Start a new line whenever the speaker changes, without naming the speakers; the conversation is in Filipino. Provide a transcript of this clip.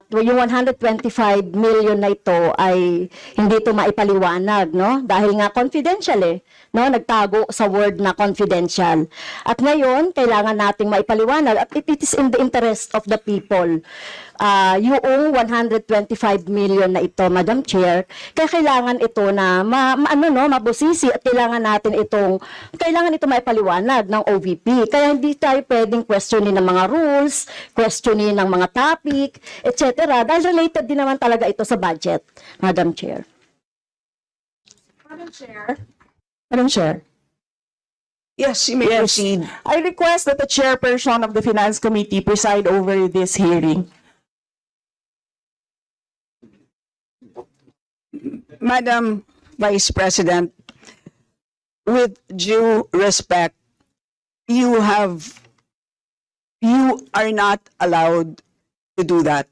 yung 125 million na ito ay hindi ito maipaliwanag, no? Dahil nga confidential no? Nagtago sa word na confidential. At ngayon, kailangan nating maipaliwanag at it is in the interest of the people. Yung 125 million na ito, Madam Chair, kaya kailangan ito na mabusisi at kailangan ito maipaliwanag ng OVP. Kaya hindi tayo pwedeng questionin ng mga rules, questionin ng mga topic, etc. Dahil related din naman talaga ito sa budget, Madam Chair.
Madam Chair.
Yes, you may proceed.
I request that the chairperson of the Finance Committee preside over this hearing.
Madam Vice President, with due respect, you are not allowed to do that.